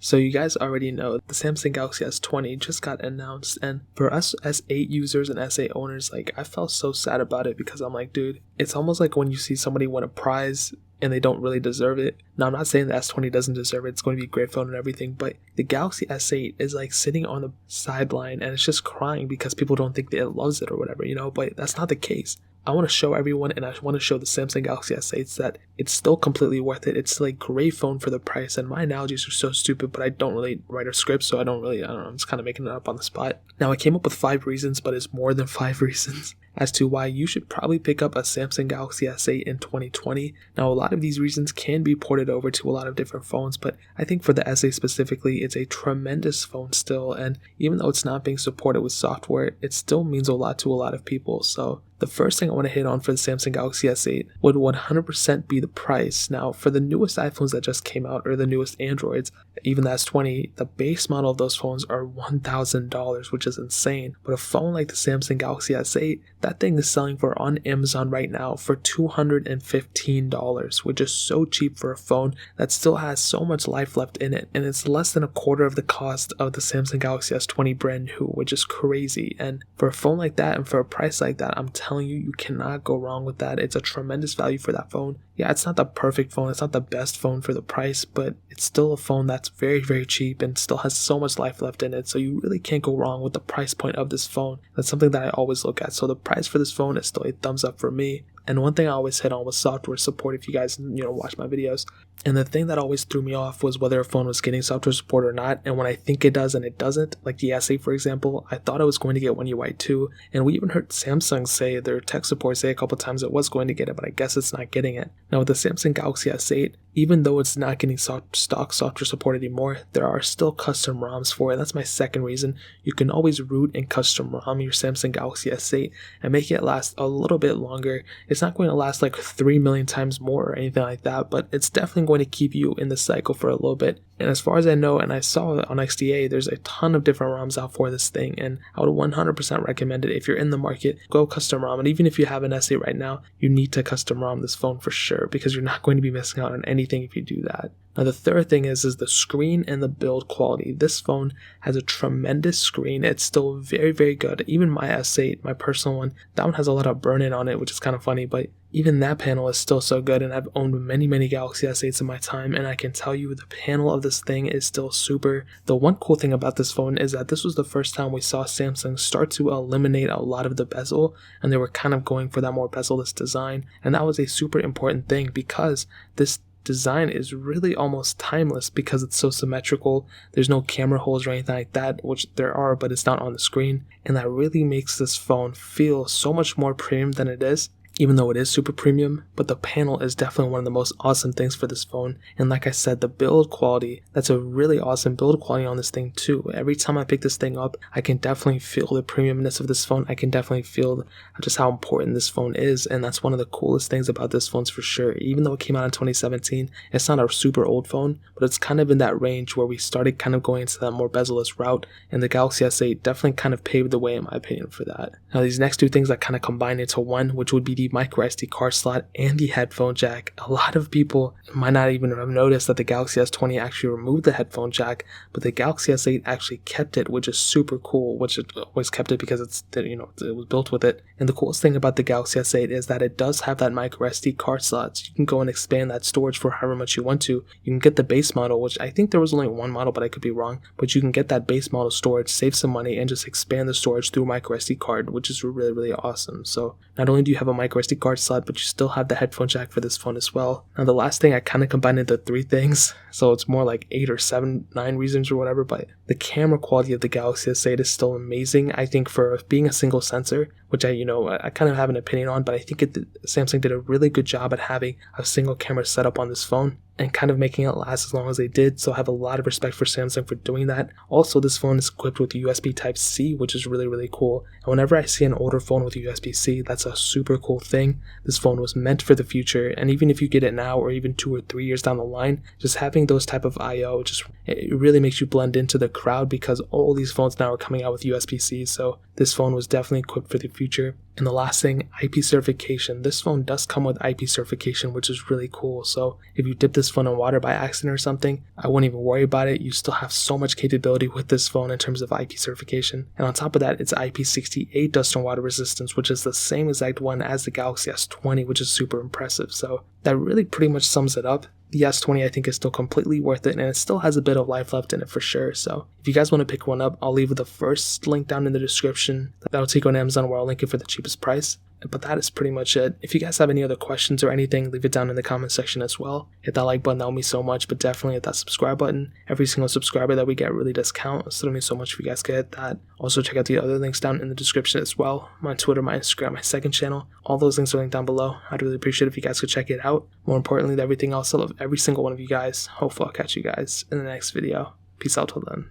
So you guys already know the Samsung Galaxy S20 just got announced, and for us S8 users and S8 owners, like, I felt so sad about it because I'm like, dude, it's almost like when you see somebody win a prize and they don't really deserve it. Now, I'm not saying the S20 doesn't deserve it. It's going to be a great phone and everything, but the Galaxy S8 is like sitting on the sideline and it's just crying because people don't think that it loves it or whatever, but that's not the case. I want to show everyone, and I want to show the Samsung Galaxy S8s that it's still completely worth it. It's like a great phone for the price, and my analogies are so stupid, but I don't really write a script, so I don't know, I'm just kind of making it up on the spot. Now, I came up with 5 reasons, but it's more than 5 reasons as to why you should probably pick up a Samsung Galaxy S8 in 2020. Now, a lot of these reasons can be ported over to a lot of different phones, but I think for the S8 specifically, it's a tremendous phone still, and even though it's not being supported with software, it still means a lot to a lot of people. So the first thing I want to hit on for the Samsung Galaxy S8 would 100% be the price. Now, for the newest iPhones that just came out, or the newest Androids, even the S20, the base model of those phones are $1,000, which is insane. But a phone like the Samsung Galaxy S8, that thing is selling for on Amazon right now for $215, which is so cheap for a phone that still has so much life left in it. And it's less than a quarter of the cost of the Samsung Galaxy S20 brand new, which is crazy. And for a phone like that and for a price like that, I'm telling you, you cannot go wrong with that. It's a tremendous value for that phone. Yeah, it's not the perfect phone, it's not the best phone for the price, but it's still a phone that's very, very cheap and still has so much life left in it. So you really can't go wrong with the price point of this phone. That's something that I always look at. So the price for this phone is still a thumbs up for me. And one thing I always hit on was software support, if you guys, watch my videos. And the thing that always threw me off was whether a phone was getting software support or not. And when I think it does and it doesn't, like the S8 for example, I thought it was going to get One UI 2. And we even heard Samsung say, their tech support say a couple times it was going to get it, but I guess it's not getting it. Now with the Samsung Galaxy S8, even though it's not getting stock software support anymore, there are still custom ROMs for it. That's my second reason. You can always root and custom ROM your Samsung Galaxy S8 and make it last a little bit longer. It's not going to last like 3 million times more or anything like that, but it's definitely going to keep you in the cycle for a little bit. And as far as I know, and I saw it on XDA, there's a ton of different ROMs out for this thing, and I would 100% recommend it. If you're in the market, go custom ROM. And even if you have an S8 right now, you need to custom ROM this phone for sure, because you're not going to be missing out on anything if you do that. Now the third thing is the screen and the build quality. This phone has a tremendous screen. It's still very, very good. Even my S8, my personal one, that one has a lot of burn-in on it, which is kind of funny, but even that panel is still so good, and I've owned many, many Galaxy S8s in my time, and I can tell you the panel of this thing is still super. The one cool thing about this phone is that this was the first time we saw Samsung start to eliminate a lot of the bezel, and they were kind of going for that more bezel-less design, and that was a super important thing because this design is really almost timeless because it's so symmetrical. There's no camera holes or anything like that, which there are, but it's not on the screen, and that really makes this phone feel so much more premium than it is. Even though it is super premium, but the panel is definitely one of the most awesome things for this phone. And like I said, the build quality, that's a really awesome build quality on this thing too. Every time I pick this thing up, I can definitely feel the premiumness of this phone. I can definitely feel just how important this phone is, and that's one of the coolest things about this phone for sure. Even though it came out in 2017, it's not a super old phone, but it's kind of in that range where we started kind of going into that more bezel-less route, and the Galaxy S8 definitely kind of paved the way in my opinion for that. Now these next two things I kind of combine into one, which would be the micro SD card slot and the headphone jack. A lot of people might not even have noticed that the Galaxy S20 actually removed the headphone jack, but the Galaxy S8 actually kept it, which is super cool, which it always kept it because it's, it was built with it. And the coolest thing about the Galaxy S8 is that it does have that micro SD card slot, so you can go and expand that storage for however much you want to. You can get the base model, which I think there was only one model, but I could be wrong, but you can get that base model storage, save some money, and just expand the storage through micro SD card, which is really, really awesome. So not only do you have a micro SD card slot, but you still have the headphone jack for this phone as well. Now the last thing I kind of combined into 3 things, so it's more like 8 or 7, 9 reasons or whatever, but the camera quality of the Galaxy S8 is still amazing. I think for being a single sensor, which I kind of have an opinion on, but I think Samsung did a really good job at having a single camera setup on this phone and kind of making it last as long as they did, so I have a lot of respect for Samsung for doing that. Also, this phone is equipped with USB Type-C, which is really, really cool, and whenever I see an older phone with USB-C, that's a super cool thing. This phone was meant for the future, and even if you get it now or even 2 or 3 years down the line, just having those type of I/O, it really makes you blend into the crowd because all these phones now are coming out with USB-C, so this phone was definitely equipped for the future. And the last thing, IP certification. This phone does come with IP certification, which is really cool. So if you dip this phone in water by accident or something, I wouldn't even worry about it. You still have so much capability with this phone in terms of IP certification. And on top of that, it's IP68 dust and water resistance, which is the same exact one as the Galaxy S20, which is super impressive. So that really pretty much sums it up. The S20 I think is still completely worth it, and it still has a bit of life left in it for sure. So if you guys want to pick one up, I'll leave the first link down in the description. That'll take you on Amazon, where I'll link it for the cheapest price. But that is pretty much it. If you guys have any other questions or anything, leave it down in the comment section as well. Hit that like button, that would mean so much, but definitely hit that subscribe button. Every single subscriber that we get really does count, so it means so much if you guys could hit that. Also check out the other links down in the description as well. My Twitter, my Instagram, my second channel. All those links are linked down below. I'd really appreciate it if you guys could check it out. More importantly than everything else, I love every single one of you guys. Hopefully I'll catch you guys in the next video. Peace out till then.